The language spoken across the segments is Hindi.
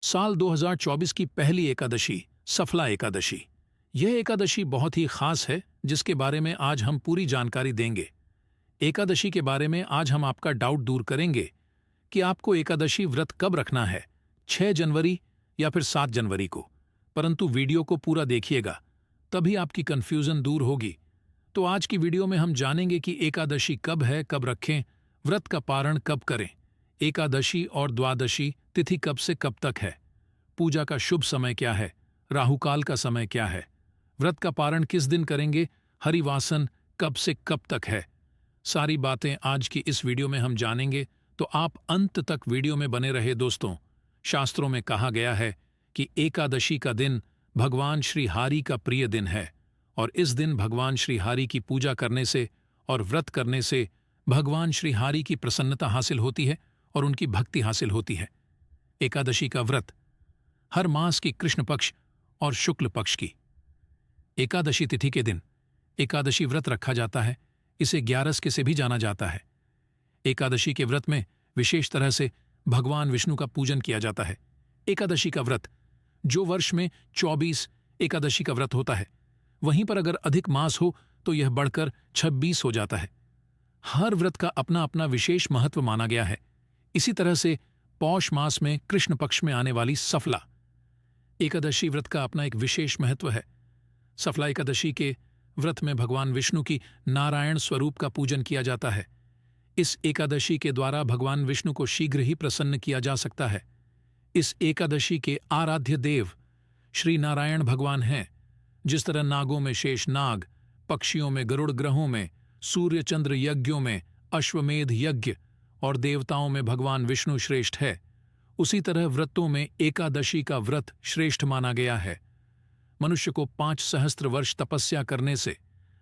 साल 2024 की पहली एकादशी, सफला एकादशी। यह एकादशी बहुत ही खास है, जिसके बारे में आज हम पूरी जानकारी देंगे। एकादशी के बारे में आज हम आपका डाउट दूर करेंगे कि आपको एकादशी व्रत कब रखना है, 6 जनवरी या फिर 7 जनवरी को। परंतु वीडियो को पूरा देखिएगा, तभी आपकी कंफ्यूजन दूर होगी। तो आज की वीडियो में हम जानेंगे कि एकादशी कब है, कब रखें, व्रत का पारण कब करें, एकादशी और द्वादशी तिथि कब से कब तक है, पूजा का शुभ समय क्या है, राहुकाल का समय क्या है, व्रत का पारण किस दिन करेंगे, हरिवासन कब से कब तक है। सारी बातें आज की इस वीडियो में हम जानेंगे, तो आप अंत तक वीडियो में बने रहे दोस्तों। शास्त्रों में कहा गया है कि एकादशी का दिन भगवान श्री हरि का प्रिय दिन है, और इस दिन भगवान श्री हरि की पूजा करने से और व्रत करने से भगवान श्री हरि की प्रसन्नता हासिल होती है और उनकी भक्ति हासिल होती है। एकादशी का व्रत हर मास की कृष्ण पक्ष और शुक्ल पक्ष की एकादशी तिथि के दिन एकादशी व्रत रखा जाता है। इसे ग्यारस के से भी जाना जाता है। एकादशी के व्रत में विशेष तरह से भगवान विष्णु का पूजन किया जाता है। एकादशी का व्रत जो वर्ष में 24 एकादशी का व्रत होता है, वहीं पर अगर अधिक मास हो तो यह बढ़कर 26 हो जाता है। हर व्रत का अपना अपना विशेष महत्व माना गया है। इसी तरह से पौष मास में कृष्ण पक्ष में आने वाली सफला एकादशी व्रत का अपना एक विशेष महत्व है। सफला एकादशी के व्रत में भगवान विष्णु की नारायण स्वरूप का पूजन किया जाता है। इस एकादशी के द्वारा भगवान विष्णु को शीघ्र ही प्रसन्न किया जा सकता है। इस एकादशी के आराध्य देव श्री नारायण भगवान हैं। जिस तरह नागों में शेष नाग, पक्षियों में गरुड़, ग्रहों में सूर्य चंद्र, यज्ञों में अश्वमेध यज्ञ और देवताओं में भगवान विष्णु श्रेष्ठ है, उसी तरह व्रतों में एकादशी का व्रत श्रेष्ठ माना गया है। मनुष्य को 5 सहस्त्र वर्ष तपस्या करने से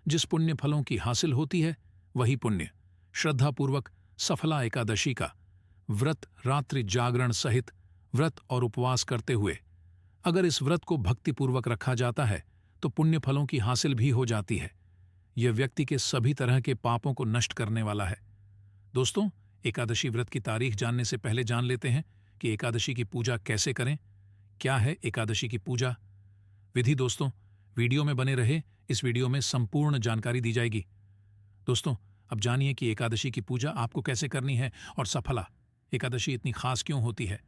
जिस पुण्य फलों की हासिल होती है, वही पुण्य श्रद्धापूर्वक सफला एकादशी का व्रत रात्रि जागरण सहित व्रत और उपवास करते हुए अगर इस व्रत को भक्तिपूर्वक रखा जाता है तो पुण्य फलों की हासिल भी हो जाती है। यह व्यक्ति के सभी तरह के पापों को नष्ट करने वाला है। दोस्तों, एकादशी व्रत की तारीख जानने से पहले जान लेते हैं कि एकादशी की पूजा कैसे करें। क्या है एकादशी की पूजा विधि? दोस्तों, वीडियो में बने रहे, इस वीडियो में संपूर्ण जानकारी दी जाएगी। दोस्तों, अब जानिए कि एकादशी की पूजा आपको कैसे करनी है और सफला एकादशी इतनी खास क्यों होती है।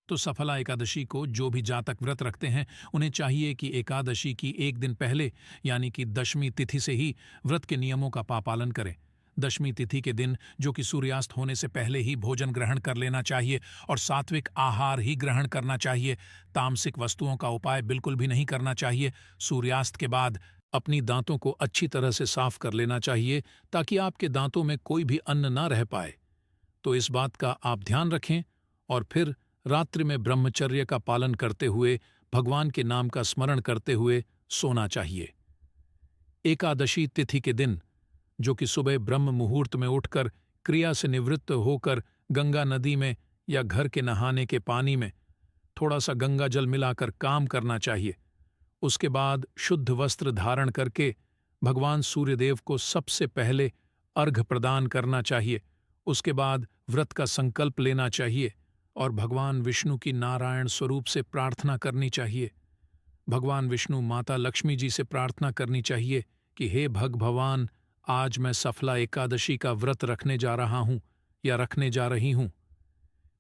तो सफला एकादशी को जो भी जातक व्रत रखते हैं, उन्हें चाहिए कि एकादशी की एक दिन पहले यानी कि दशमी तिथि से ही व्रत के नियमों का पालन करें। दशमी तिथि के दिन जो कि सूर्यास्त होने से पहले ही भोजन ग्रहण कर लेना चाहिए और सात्विक आहार ही ग्रहण करना चाहिए। तामसिक वस्तुओं का उपाय बिल्कुल भी नहीं करना चाहिए। सूर्यास्त के बाद अपनी दांतों को अच्छी तरह से साफ कर लेना चाहिए ताकि आपके दांतों में कोई भी अन्न ना रह पाए। तो इस बात का आप ध्यान रखें और फिर रात्रि में ब्रह्मचर्य का पालन करते हुए भगवान के नाम का स्मरण करते हुए सोना चाहिए। एकादशी तिथि के दिन जो कि सुबह ब्रह्म मुहूर्त में उठकर क्रिया से निवृत्त होकर गंगा नदी में या घर के नहाने के पानी में थोड़ा सा गंगा जल मिलाकर काम करना चाहिए। उसके बाद शुद्ध वस्त्र धारण करके भगवान सूर्यदेव को सबसे पहले अर्घ्य प्रदान करना चाहिए। उसके बाद व्रत का संकल्प लेना चाहिए और भगवान विष्णु की नारायण स्वरूप से प्रार्थना करनी चाहिए। भगवान विष्णु माता लक्ष्मी जी से प्रार्थना करनी चाहिए कि हे भगवान, आज मैं सफला एकादशी का व्रत रखने जा रहा हूं या रखने जा रही हूं।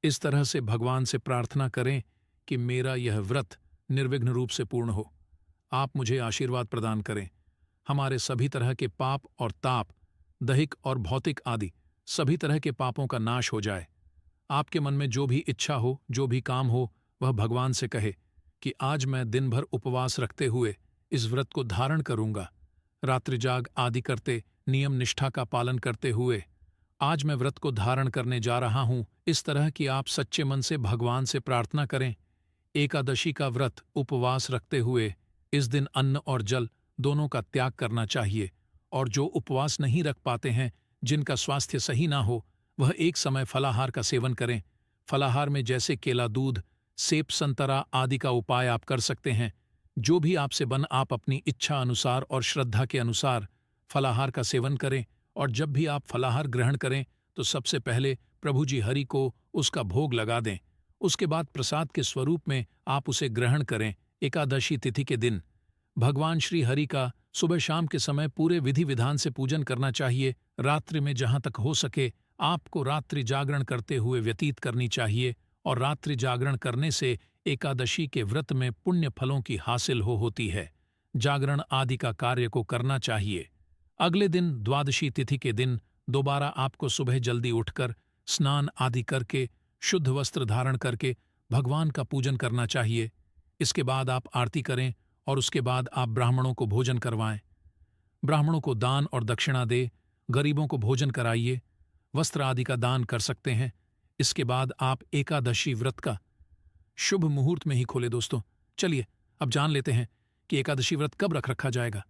इस तरह से भगवान से प्रार्थना करें कि मेरा यह व्रत निर्विघ्न रूप से पूर्ण हो। आप मुझे आशीर्वाद प्रदान करें। हमारे सभी तरह के पाप और ताप, दैहिक और भौतिक आदि सभी तरह के पापों का नाश हो जाए। आपके मन में जो भी इच्छा हो, जो भी काम हो, वह भगवान से कहे कि आज मैं दिन भर उपवास रखते हुए इस व्रत को धारण करूंगा। रात्रि जाग आदि करते, नियम निष्ठा का पालन करते हुए आज मैं व्रत को धारण करने जा रहा हूं। इस तरह की आप सच्चे मन से भगवान से प्रार्थना करें। एकादशी का व्रत उपवास रखते हुए इस दिन अन्न और जल दोनों का त्याग करना चाहिए, और जो उपवास नहीं रख पाते हैं, जिनका स्वास्थ्य सही ना हो, वह एक समय फलाहार का सेवन करें। फलाहार में जैसे केला, दूध, सेब, संतरा आदि का उपाय आप कर सकते हैं। जो भी आपसे बन आप अपनी इच्छा अनुसार और श्रद्धा के अनुसार फलाहार का सेवन करें। और जब भी आप फलाहार ग्रहण करें तो सबसे पहले प्रभु जी हरि को उसका भोग लगा दें। उसके बाद प्रसाद के स्वरूप में आप उसे ग्रहण करें। एकादशी तिथि के दिन भगवान श्री हरि का सुबह शाम के समय पूरे विधि विधान से पूजन करना चाहिए। रात्रि में जहां तक हो सके आपको रात्रि जागरण करते हुए व्यतीत करनी चाहिए, और रात्रि जागरण करने से एकादशी के व्रत में पुण्य फलों की हासिल होती है। जागरण आदि का कार्य को करना चाहिए। अगले दिन द्वादशी तिथि के दिन दोबारा आपको सुबह जल्दी उठकर स्नान आदि करके शुद्ध वस्त्र धारण करके भगवान का पूजन करना चाहिए। इसके बाद आप आरती करें और उसके बाद आप ब्राह्मणों को भोजन करवाएं। ब्राह्मणों को दान और दक्षिणा दे, गरीबों को भोजन कराइए, वस्त्र आदि का दान कर सकते हैं। इसके बाद आप एकादशी व्रत का शुभ मुहूर्त में ही खोले। दोस्तों चलिए अब जान लेते हैं कि एकादशी व्रत कब रखा जाएगा।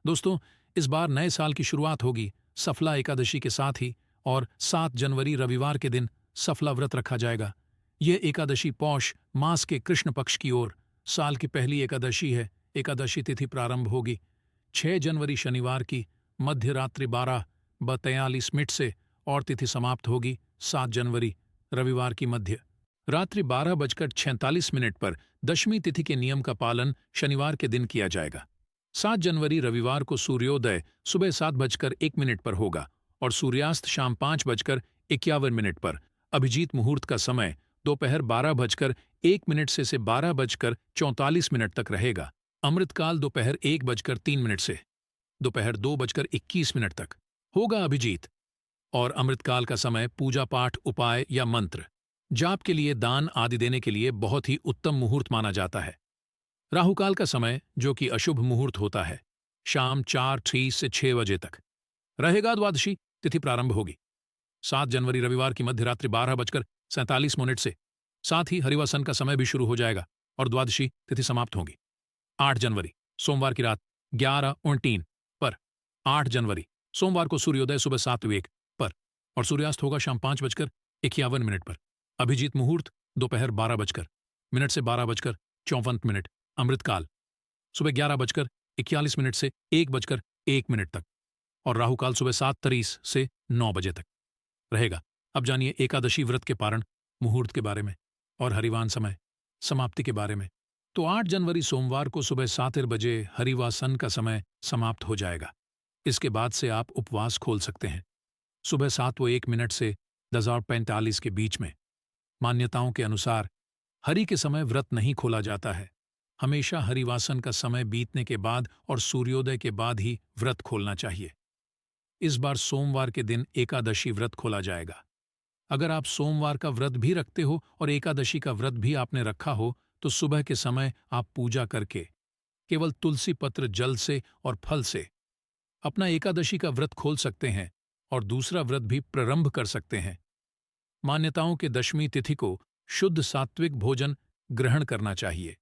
दोस्तों इस बार नए साल की शुरुआत होगी सफला एकादशी के साथ ही, और 7 जनवरी रविवार के दिन सफला व्रत रखा जाएगा। यह एकादशी पौष मास के कृष्ण पक्ष की ओर साल की पहली एकादशी है। एकादशी तिथि प्रारंभ होगी 6 जनवरी शनिवार की मध्य रात्रि 12:43 से, और तिथि समाप्त होगी 7 जनवरी रविवार की मध्य रात्रि 12:46 पर। दशमी तिथि के नियम का पालन शनिवार के दिन किया जाएगा। 7 जनवरी रविवार को सूर्योदय सुबह 7:01 पर होगा और सूर्यास्त शाम 5:51 पर। अभिजीत मुहूर्त का समय दोपहर 12:01 से 12:44 तक रहेगा। अमृतकाल दोपहर 1:03 से दोपहर 2:21 तक होगा अभिजीत। और अमृतकाल का समय पूजा पाठ, उपाय या मंत्र जाप के लिए, दान आदि देने के लिए बहुत ही उत्तम मुहूर्त माना जाता है। राहुकाल का समय, जो कि अशुभ मुहूर्त होता है, शाम 4:30 से 6 बजे तक रहेगा। द्वादशी तिथि प्रारंभ होगी 7 जनवरी रविवार की मध्य रात्रि 12:47 से। साथ ही हरिवासन का समय भी शुरू हो जाएगा और द्वादशी तिथि समाप्त होगी 8 जनवरी सोमवार की रात 11:29 पर। 8 जनवरी सोमवार को सूर्योदय सुबह 7:01 पर और सूर्यास्त होगा शाम 5:51 पर। अभिजीत मुहूर्त दोपहर 12 से 12:54। अमृतकाल सुबह 11:41 से 1:01 तक, और राहुकाल सुबह 7:30 से 9 बजे तक रहेगा। अब जानिए एकादशी व्रत के पारण मुहूर्त के बारे में और हरिवान समय समाप्ति के बारे में। तो 8 जनवरी सोमवार को सुबह 7 बजे हरिवासन का समय समाप्त हो जाएगा। इसके बाद से आप उपवास खोल सकते हैं सुबह 7:01 से 10:45 के बीच में। मान्यताओं के अनुसार हरि के समय व्रत नहीं खोला जाता है। हमेशा हरिवासन का समय बीतने के बाद और सूर्योदय के बाद ही व्रत खोलना चाहिए। इस बार सोमवार के दिन एकादशी व्रत खोला जाएगा। अगर आप सोमवार का व्रत भी रखते हो और एकादशी का व्रत भी आपने रखा हो, तो सुबह के समय आप पूजा करके केवल तुलसी पत्र, जल से और फल से अपना एकादशी का व्रत खोल सकते हैं और दूसरा व्रत भी प्रारंभ कर सकते हैं। मान्यताओं के दशमी तिथि को शुद्ध सात्विक भोजन ग्रहण करना चाहिए।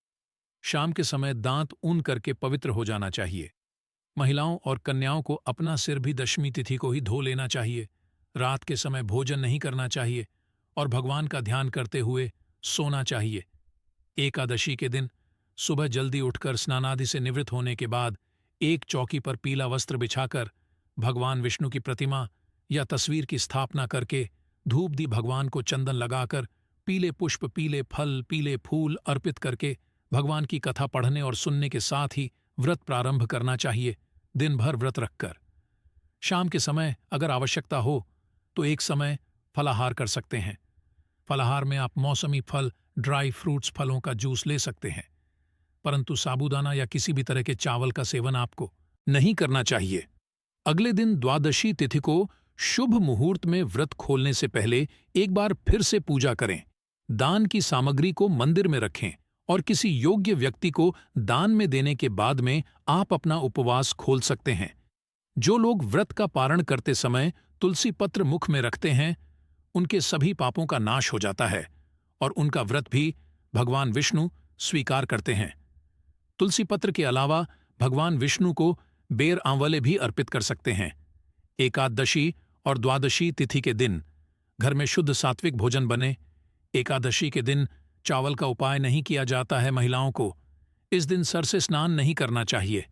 शाम के समय दांत ऊन करके पवित्र हो जाना चाहिए। महिलाओं और कन्याओं को अपना सिर भी दशमी तिथि को ही धो लेना चाहिए। रात के समय भोजन नहीं करना चाहिए और भगवान का ध्यान करते हुए सोना चाहिए। एकादशी के दिन सुबह जल्दी उठकर स्नानादि से निवृत्त होने के बाद एक चौकी पर पीला वस्त्र बिछाकर भगवान विष्णु की प्रतिमा या तस्वीर की स्थापना करके धूप दी भगवान को चंदन लगाकर पीले पुष्प, पीले फल, पीले फूल अर्पित करके भगवान की कथा पढ़ने और सुनने के साथ ही व्रत प्रारंभ करना चाहिए। दिन भर व्रत रखकर शाम के समय अगर आवश्यकता हो तो एक समय फलाहार कर सकते हैं। फलाहार में आप मौसमी फल, ड्राई फ्रूट्स, फलों का जूस ले सकते हैं, परंतु साबूदाना या किसी भी तरह के चावल का सेवन आपको नहीं करना चाहिए। अगले दिन द्वादशी तिथि को शुभ मुहूर्त में व्रत खोलने से पहले एक बार फिर से पूजा करें। दान की सामग्री को मंदिर में रखें और किसी योग्य व्यक्ति को दान में देने के बाद में आप अपना उपवास खोल सकते हैं। जो लोग व्रत का पारण करते समय तुलसी पत्र मुख में रखते हैं, उनके सभी पापों का नाश हो जाता है और उनका व्रत भी भगवान विष्णु स्वीकार करते हैं। तुलसी पत्र के अलावा भगवान विष्णु को बेर आंवले भी अर्पित कर सकते हैं। एकादशी और द्वादशी तिथि के दिन घर में शुद्ध सात्विक भोजन बने। एकादशी के दिन चावल का उपाय नहीं किया जाता है। महिलाओं को इस दिन सर से स्नान नहीं करना चाहिए।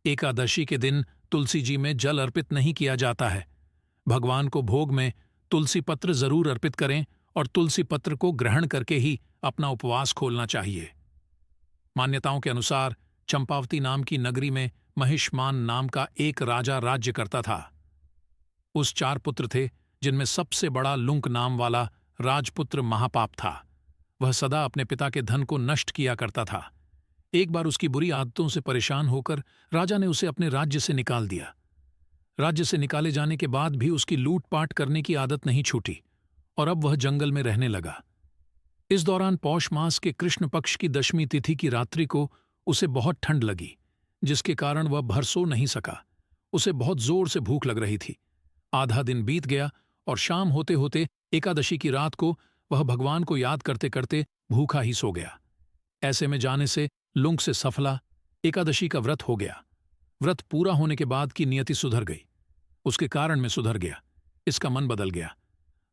एकादशी के दिन तुलसी जी में जल अर्पित नहीं किया जाता है। भगवान को भोग में तुलसी पत्र जरूर अर्पित करें और तुलसी पत्र को ग्रहण करके ही अपना उपवास खोलना चाहिए। मान्यताओं के अनुसार चंपावती नाम की नगरी में महिष्मान नाम का एक राजा राज्य करता था। उस 4 पुत्र थे, जिनमें सबसे बड़ा लुंक नाम वाला राजपुत्र महापाप था। वह सदा अपने पिता के धन को नष्ट किया करता था। एक बार उसकी बुरी आदतों से परेशान होकर राजा ने उसे अपने राज्य से निकाल दिया। राज्य से निकाले जाने के बाद भी उसकी लूटपाट करने की आदत नहीं छूटी और अब वह जंगल में रहने लगा। इस दौरान पौष मास के कृष्ण पक्ष की दशमी तिथि की रात्रि को उसे बहुत ठंड लगी, जिसके कारण वह भर सो नहीं सका। उसे बहुत जोर से भूख लग रही थी। आधा दिन बीत गया और शाम होते होते एकादशी की रात को वह भगवान को याद करते करते भूखा ही सो गया। ऐसे में जाने से लुंग से सफला एकादशी का व्रत हो गया। व्रत पूरा होने के बाद की नियति सुधर गई, उसके कारण में सुधर गया, इसका मन बदल गया।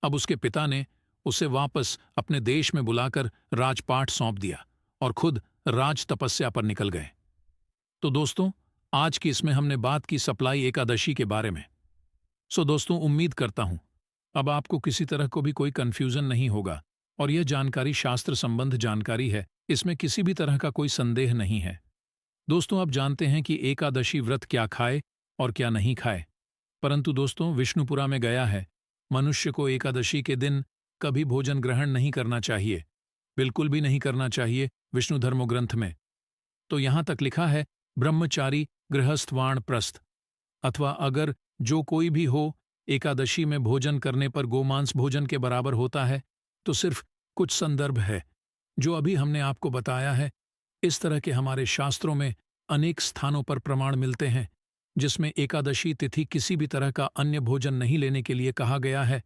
अब उसके पिता ने उसे वापस अपने देश में बुलाकर राजपाट सौंप दिया और खुद राज तपस्या पर निकल गए। तो दोस्तों, आज की इसमें हमने बात की सप्लाई एकादशी के बारे में। सो दोस्तों, उम्मीद करता हूं अब आपको किसी तरह को भी कोई कंफ्यूजन नहीं होगा और यह जानकारी शास्त्र संबंध जानकारी है, इसमें किसी भी तरह का कोई संदेह नहीं है। दोस्तों, आप जानते हैं कि एकादशी व्रत क्या खाए और क्या नहीं खाए, परंतु दोस्तों, विष्णुपुरा में गया है मनुष्य को एकादशी के दिन कभी भोजन ग्रहण नहीं करना चाहिए, बिल्कुल भी नहीं करना चाहिए विष्णु धर्मो ग्रंथ में। तो यहां तक लिखा है, ब्रह्मचारी गृहस्थ वाणप्रस्थ, अथवा अगर जो कोई भी हो एकादशी में भोजन करने पर गोमांस भोजन के बराबर होता है, तो सिर्फ कुछ संदर्भ है जो अभी हमने आपको बताया है। इस तरह के हमारे शास्त्रों में अनेक स्थानों पर प्रमाण मिलते हैं जिसमें एकादशी तिथि किसी भी तरह का अन्य भोजन नहीं लेने के लिए कहा गया है।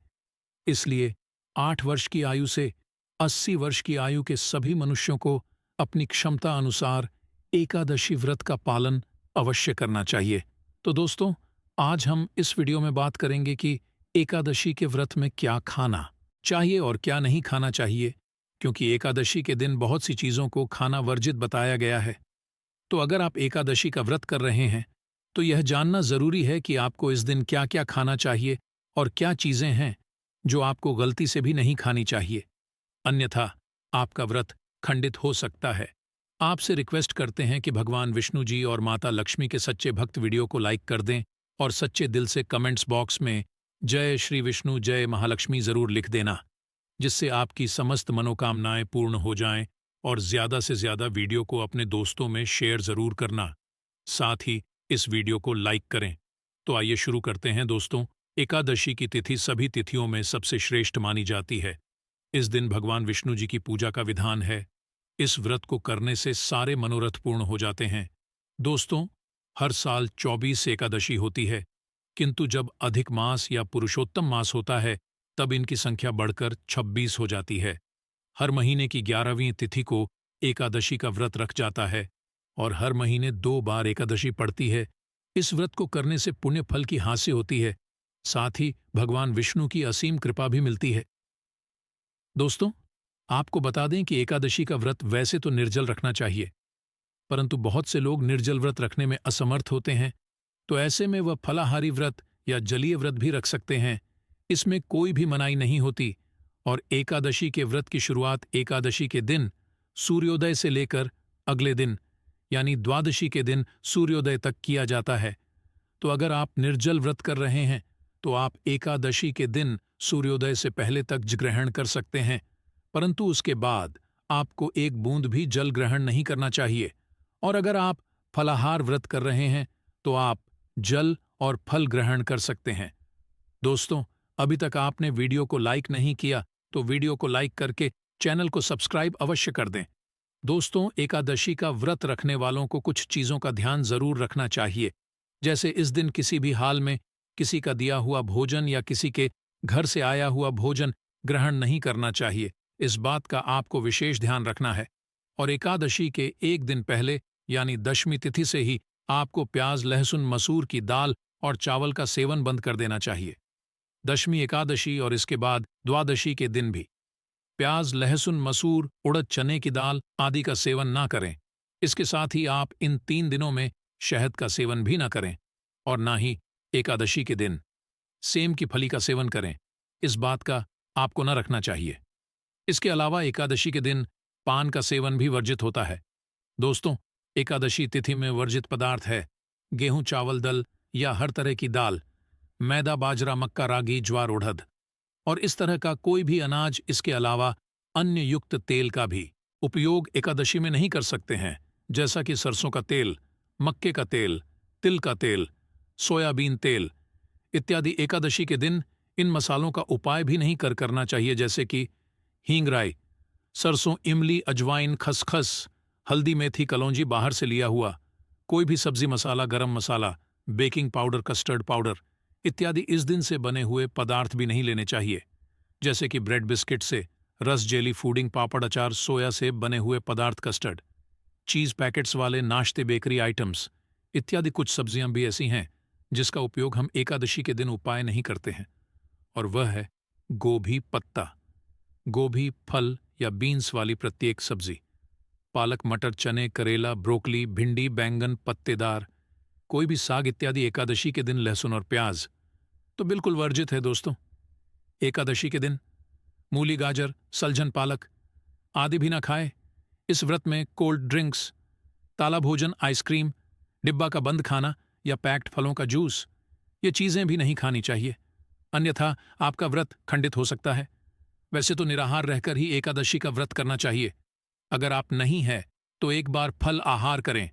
इसलिए 8 वर्ष की आयु से 80 वर्ष की आयु के सभी मनुष्यों को अपनी क्षमता अनुसार एकादशी व्रत का पालन अवश्य करना चाहिए। तो दोस्तों, आज हम इस वीडियो में बात करेंगे कि एकादशी के व्रत में क्या खाना चाहिए और क्या नहीं खाना चाहिए, क्योंकि एकादशी के दिन बहुत सी चीज़ों को खाना वर्जित बताया गया है। तो अगर आप एकादशी का व्रत कर रहे हैं तो यह जानना ज़रूरी है कि आपको इस दिन क्या क्या खाना चाहिए और क्या चीज़ें हैं जो आपको गलती से भी नहीं खानी चाहिए, अन्यथा आपका व्रत खंडित हो सकता है। आपसे रिक्वेस्ट करते हैं कि भगवान विष्णु जी और माता लक्ष्मी के सच्चे भक्त वीडियो को लाइक कर दें और सच्चे दिल से कमेंट्स बॉक्स में जय श्री विष्णु जय महालक्ष्मी ज़रूर लिख देना, जिससे आपकी समस्त मनोकामनाएं पूर्ण हो जाएं। और ज़्यादा से ज़्यादा वीडियो को अपने दोस्तों में शेयर ज़रूर करना, साथ ही इस वीडियो को लाइक करें। तो आइए शुरू करते हैं दोस्तों। एकादशी की तिथि सभी तिथियों में सबसे श्रेष्ठ मानी जाती है। इस दिन भगवान विष्णु जी की पूजा का विधान है। इस व्रत को करने से सारे मनोरथ पूर्ण हो जाते हैं। दोस्तों, हर साल 24 एकादशी होती है, किंतु जब अधिक मास या पुरुषोत्तम मास होता है तब इनकी संख्या बढ़कर 26 हो जाती है। हर महीने की 11वीं तिथि को एकादशी का व्रत रख जाता है और हर महीने 2 बार एकादशी पड़ती है। इस व्रत को करने से पुण्य फल की हासिल होती है, साथ ही भगवान विष्णु की असीम कृपा भी मिलती है। दोस्तों, आपको बता दें कि एकादशी का व्रत वैसे तो निर्जल रखना चाहिए, परंतु बहुत से लोग निर्जल व्रत रखने में असमर्थ होते हैं, तो ऐसे में वह फलाहारी व्रत या जलीय व्रत भी रख सकते हैं। इसमें कोई भी मनाही नहीं होती और एकादशी के व्रत की शुरुआत एकादशी के दिन सूर्योदय से लेकर अगले दिन यानी द्वादशी के दिन सूर्योदय तक किया जाता है। तो अगर आप निर्जल व्रत कर रहे हैं तो आप एकादशी के दिन सूर्योदय से पहले तक ग्रहण कर सकते हैं, परंतु उसके बाद आपको एक बूंद भी जल ग्रहण नहीं करना चाहिए। और अगर आप फलाहार व्रत कर रहे हैं तो आप जल और फल ग्रहण कर सकते हैं। दोस्तों, अभी तक आपने वीडियो को लाइक नहीं किया तो वीडियो को लाइक करके चैनल को सब्सक्राइब अवश्य कर दें। दोस्तों, एकादशी का व्रत रखने वालों को कुछ चीज़ों का ध्यान जरूर रखना चाहिए, जैसे इस दिन किसी भी हाल में किसी का दिया हुआ भोजन या किसी के घर से आया हुआ भोजन ग्रहण नहीं करना चाहिए। इस बात का आपको विशेष ध्यान रखना है। और एकादशी के एक दिन पहले यानी दशमी तिथि से ही आपको प्याज, लहसुन, मसूर की दाल और चावल का सेवन बंद कर देना चाहिए। दशमी एकादशी और इसके बाद द्वादशी के दिन भी प्याज, लहसुन, मसूर, उड़द, चने की दाल आदि का सेवन ना करें। इसके साथ ही आप इन 3 दिनों में शहद का सेवन भी ना करें और ना ही एकादशी के दिन सेम की फली का सेवन करें। इस बात का आपको न रखना चाहिए। इसके अलावा एकादशी के दिन पान का सेवन भी वर्जित होता है। दोस्तों, एकादशी तिथि में वर्जित पदार्थ है गेहूं, चावल, दल या हर तरह की दाल, मैदा, बाजरा, मक्का, रागी, ज्वार, उड़द और इस तरह का कोई भी अनाज। इसके अलावा अन्य युक्त तेल का भी उपयोग एकादशी में नहीं कर सकते हैं, जैसा कि सरसों का तेल, मक्के का तेल, तिल का तेल, सोयाबीन तेल इत्यादि। एकादशी के दिन इन मसालों का उपाय भी नहीं करना चाहिए, जैसे कि हींग, राई, सरसों, इमली, अजवाइन, खसखस, हल्दी, मेथी, कलौंजी बाहर से लिया हुआ, कोई भी सब्जी मसाला, गरम मसाला, बेकिंग पाउडर, कस्टर्ड पाउडर इत्यादि इस दिन से बने हुए पदार्थ भी नहीं लेने चाहिए, जैसे कि ब्रेड, बिस्किट से, रस, जेली, फूडिंग, पापड़, अचार, सोया से बने हुए पदार्थ, कस्टर्ड, चीज पैकेट्स वाले नाश्ते, बेकरी आइटम्स इत्यादि। कुछ सब्जियां भी ऐसी हैं जिसका उपयोग हम एकादशी के दिन उपाय नहीं करते हैं, और वह है गोभी पत्ता। गोभी, फल या बीन्स वाली प्रत्येक सब्जी, पालक, मटर, चने, करेला, ब्रोकली, भिंडी, बैंगन, पत्तेदार, कोई भी साग इत्यादि। एकादशी के दिन लहसुन और प्याज तो बिल्कुल वर्जित है दोस्तों। एकादशी के दिन मूली, गाजर, सलजन, पालक आदि भी ना खाए। इस व्रत में कोल्ड ड्रिंक्स, ताला भोजन, आइसक्रीम, डिब्बा का बंद खाना या पैक्ड फलों का जूस, ये चीजें भी नहीं खानी चाहिए, अन्यथा आपका व्रत खंडित हो सकता है। वैसे तो निराहार रहकर ही एकादशी का व्रत करना चाहिए। अगर आप नहीं है तो एक बार फल आहार करें।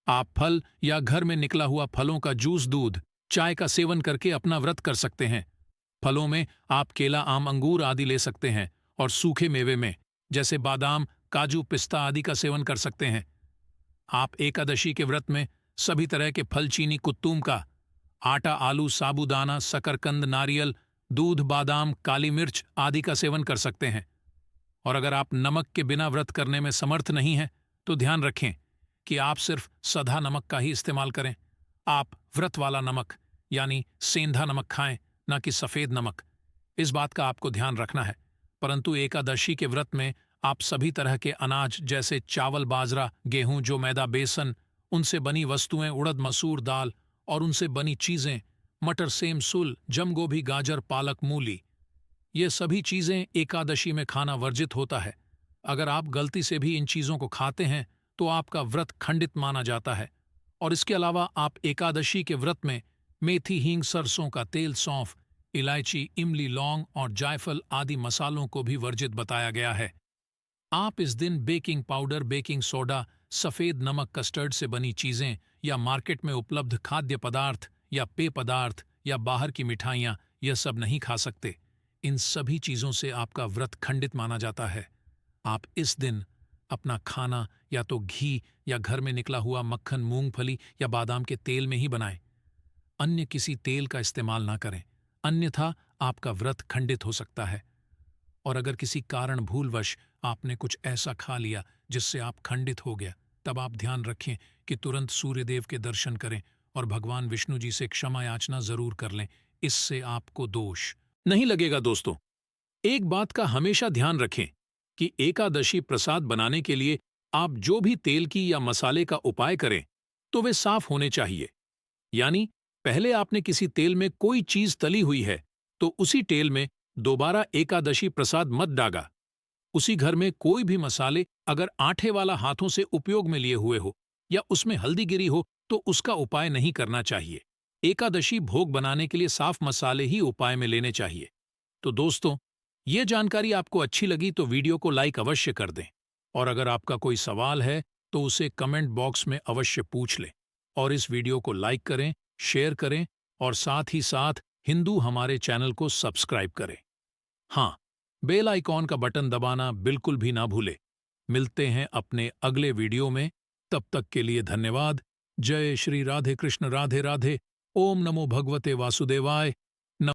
आप फल या घर में निकला हुआ फलों का जूस, दूध, चाय का सेवन करके अपना व्रत कर सकते हैं। फलों में आप केला, आम, अंगूर आदि ले सकते हैं, और सूखे मेवे में जैसे बादाम, काजू, पिस्ता आदि का सेवन कर सकते हैं। आप एकादशी के व्रत में सभी तरह के फल, चीनी, कुत्तूम का आटा, आलू, साबूदाना, शकरकंद, नारियल, दूध, बादाम, काली मिर्च आदि का सेवन कर सकते हैं। और अगर आप नमक के बिना व्रत करने में समर्थ नहीं हैं, तो ध्यान रखें कि आप सिर्फ सधा नमक का ही इस्तेमाल करें। आप व्रत वाला नमक यानी सेंधा नमक खाएं, न कि सफेद नमक। इस बात का आपको ध्यान रखना है। परंतु एकादशी के व्रत में आप सभी तरह के अनाज जैसे चावल, बाजरा, गेहूं, जो मैदा, बेसन, उनसे बनी वस्तुएं, उड़द, मसूर दाल और उनसे बनी चीजें, मटर, सेम, सुल, जम, गोभी, गाजर, पालक, मूली, ये सभी चीजें एकादशी में खाना वर्जित होता है। अगर आप गलती से भी इन चीजों को खाते हैं तो आपका व्रत खंडित माना जाता है। और इसके अलावा आप एकादशी के व्रत में मेथी, हींग, सरसों का तेल, सौंफ, इलायची, इमली, लौंग और जायफल आदि मसालों को भी वर्जित बताया गया है। आप इस दिन बेकिंग पाउडर, बेकिंग सोडा, सफेद नमक, कस्टर्ड से बनी चीजें या मार्केट में उपलब्ध खाद्य पदार्थ या पेय पदार्थ या बाहर की मिठाइयां, यह सब नहीं खा सकते। इन सभी चीजों से आपका व्रत खंडित माना जाता है। आप इस दिन अपना खाना या तो घी या घर में निकला हुआ मक्खन, मूंगफली या बादाम के तेल में ही बनाएं। अन्य किसी तेल का इस्तेमाल ना करें, अन्यथा आपका व्रत खंडित हो सकता है। और अगर किसी कारण भूलवश आपने कुछ ऐसा खा लिया जिससे आप खंडित हो गया, तब आप ध्यान रखें कि तुरंत सूर्यदेव के दर्शन करें और भगवान विष्णु जी से क्षमा याचना जरूर कर लें। इससे आपको दोष नहीं लगेगा। दोस्तों, एक बात का हमेशा ध्यान रखें कि एकादशी प्रसाद बनाने के लिए आप जो भी तेल की या मसाले का उपाय करें तो वे साफ होने चाहिए। यानी पहले आपने किसी तेल में कोई चीज तली हुई है तो उसी तेल में दोबारा एकादशी प्रसाद मत डागा। उसी घर में कोई भी मसाले अगर आटे वाला हाथों से उपयोग में लिए हुए हो या उसमें हल्दी गिरी हो तो उसका उपाय नहीं करना चाहिए। एकादशी भोग बनाने के लिए साफ मसाले ही उपाय में लेने चाहिए। तो दोस्तों, ये जानकारी आपको अच्छी लगी तो वीडियो को लाइक अवश्य कर दें, और अगर आपका कोई सवाल है तो उसे कमेंट बॉक्स में अवश्य पूछ लें। और इस वीडियो को लाइक करें, शेयर करें और साथ ही साथ हिंदू हमारे चैनल को सब्सक्राइब करें। हाँ, बेल आइकॉन का बटन दबाना बिल्कुल भी ना भूले। मिलते हैं अपने अगले वीडियो में, तब तक के लिए धन्यवाद। जय श्री राधे कृष्ण, राधे राधे। ओम नमो भगवते वासुदेवाय।